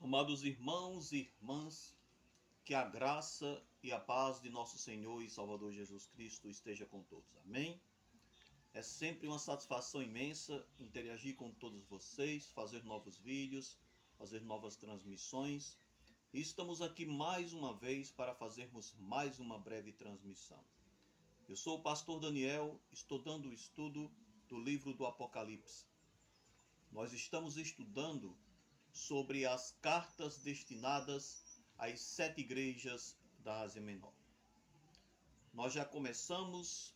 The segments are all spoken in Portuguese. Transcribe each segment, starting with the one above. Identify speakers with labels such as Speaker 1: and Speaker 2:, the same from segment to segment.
Speaker 1: Amados irmãos e irmãs, que a graça e a paz de nosso Senhor e Salvador Jesus Cristo esteja com todos. Amém? É sempre uma satisfação imensa interagir com todos vocês, fazer novos vídeos, fazer novas transmissões. E estamos aqui mais uma vez para fazermos mais uma breve transmissão. Eu sou o pastor Daniel, estou dando o estudo do livro do Apocalipse. Nós estamos estudando sobre as cartas destinadas às 7 igrejas da Ásia Menor. Nós já começamos,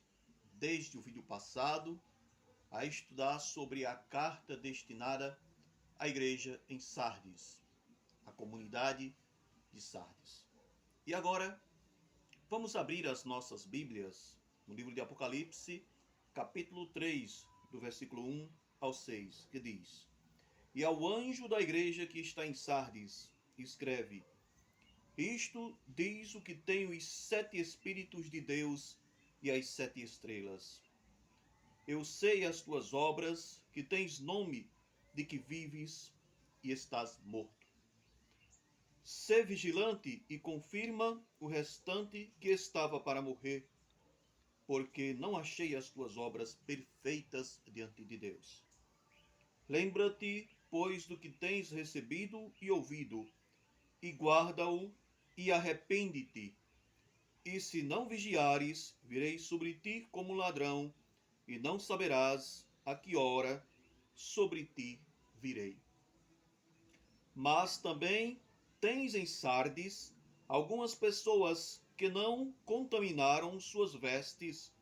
Speaker 1: desde o vídeo passado, a estudar sobre a carta destinada à igreja em Sardes, a comunidade de Sardes. E agora, vamos abrir as nossas Bíblias no livro de Apocalipse, capítulo 3, do versículo 1 ao 6, que diz: E ao anjo da igreja que está em Sardes, escreve: Isto diz o que tem os 7 Espíritos de Deus e as 7 estrelas. Eu sei as tuas obras, que tens nome de que vives e estás morto. Sê vigilante e confirma o restante que estava para morrer, porque não achei as tuas obras perfeitas diante de Deus. Lembra-te, pois, do que tens recebido e ouvido, e guarda-o, e arrepende-te. E se não vigiares, virei sobre ti como ladrão, e não saberás a que hora sobre ti virei. Mas também tens em Sardes algumas pessoas que não contaminaram suas vestes,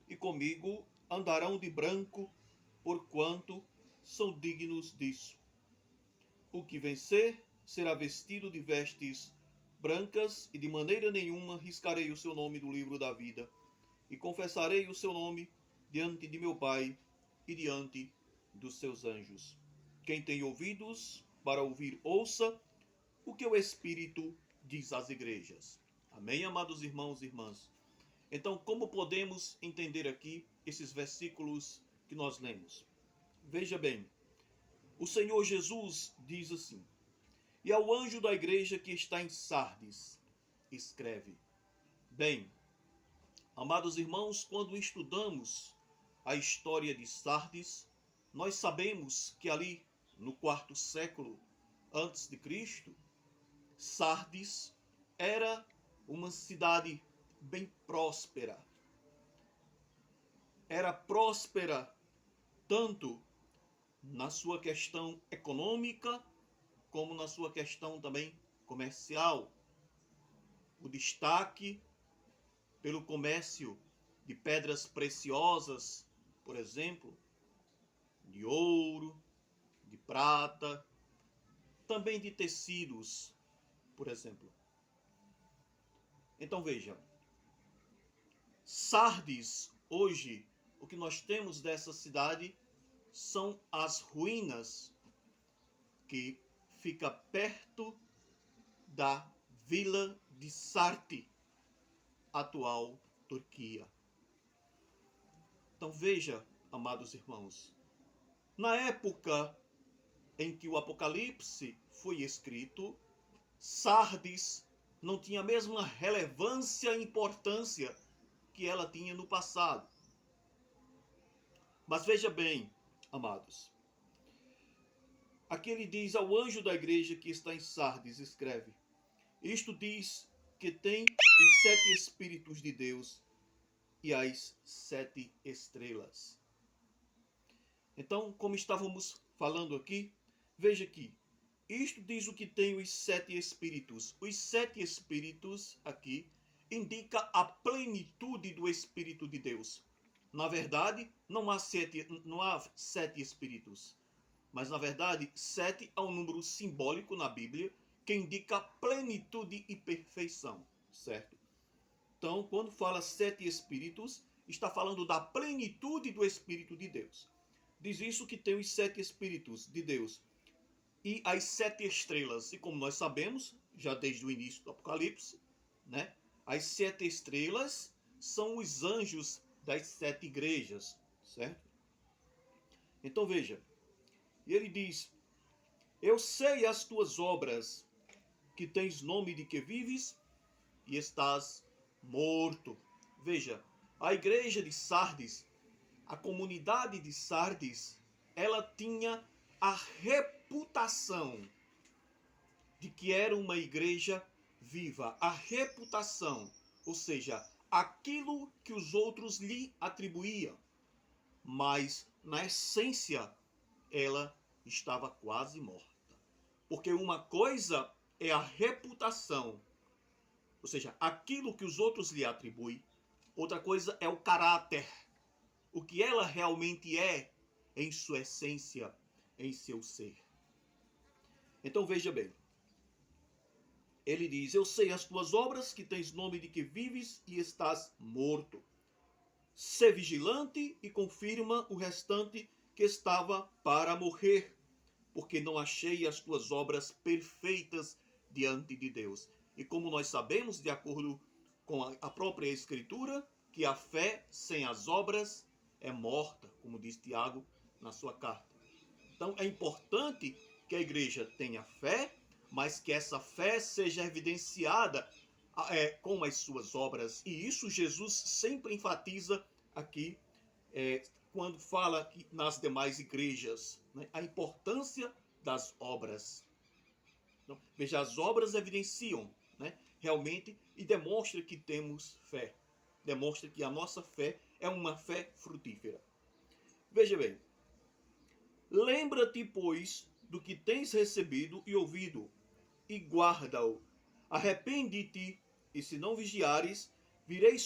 Speaker 1: e comigo andarão de branco, porquanto são dignos disso. O que vencer será vestido de vestes brancas, e de maneira nenhuma riscarei o seu nome do livro da vida, e confessarei o seu nome diante de meu Pai e diante dos seus anjos. Quem tem ouvidos para ouvir, ouça o que o Espírito diz às igrejas. Amém, amados irmãos e irmãs? Então, como podemos entender aqui esses versículos que nós lemos? Veja bem, o Senhor Jesus diz assim: E ao anjo da igreja que está em Sardes, escreve. Bem, amados irmãos, quando estudamos a história de Sardes, nós sabemos que ali no 4º século antes de Cristo, Sardes era uma cidade bem próspera. Era próspera tanto na sua questão econômica, como na sua questão também comercial. O destaque pelo comércio de pedras preciosas, por exemplo, de ouro, de prata, também de tecidos, por exemplo. Então veja, Sardes, hoje, o que nós temos dessa cidade são as ruínas que fica perto da vila de Sarti, atual Turquia. Então veja, amados irmãos, na época em que o Apocalipse foi escrito, Sardes não tinha a mesma relevância e importância que ela tinha no passado. Mas veja bem, amados, aqui ele diz ao anjo da igreja que está em Sardes, escreve: Isto diz que tem os 7 Espíritos de Deus e as 7 estrelas. Então, como estávamos falando aqui, veja que isto diz o que tem os 7 Espíritos. Os 7 Espíritos aqui indica a plenitude do Espírito de Deus. Na verdade, não há 7 Espíritos. Mas, na verdade, 7 é um número simbólico na Bíblia que indica plenitude e perfeição, certo? Então, quando fala 7 Espíritos, está falando da plenitude do Espírito de Deus. Diz isso que tem os 7 Espíritos de Deus e as 7 estrelas. E como nós sabemos, já desde o início do Apocalipse, né, as 7 estrelas são os anjos das 7 igrejas, certo? Então veja, e ele diz: Eu sei as tuas obras, que tens nome de que vives e estás morto. Veja, a igreja de Sardes, a comunidade de Sardes, ela tinha a reputação de que era uma igreja viva. A reputação, ou seja, aquilo que os outros lhe atribuíam. Mas, na essência, ela estava quase morta. Porque uma coisa é a reputação, ou seja, aquilo que os outros lhe atribuem. Outra coisa é o caráter, o que ela realmente é em sua essência, em seu ser. Então veja bem, ele diz: eu sei as tuas obras, que tens nome de que vives e estás morto. Sê vigilante e confirma o restante que estava para morrer, porque não achei as tuas obras perfeitas diante de Deus. E como nós sabemos, de acordo com a própria Escritura, que a fé sem as obras é morta, como diz Tiago na sua carta. Então é importante que a igreja tenha fé, mas que essa fé seja evidenciada com as suas obras. E isso Jesus sempre enfatiza aqui, quando fala nas demais igrejas, né, a importância das obras. Então, veja, as obras evidenciam, né, realmente e demonstra que temos fé. Demonstra que a nossa fé é uma fé frutífera. Veja bem, lembra-te, pois, do que tens recebido e ouvido, e guarda-o. Arrepende-te, e se não vigiares, virei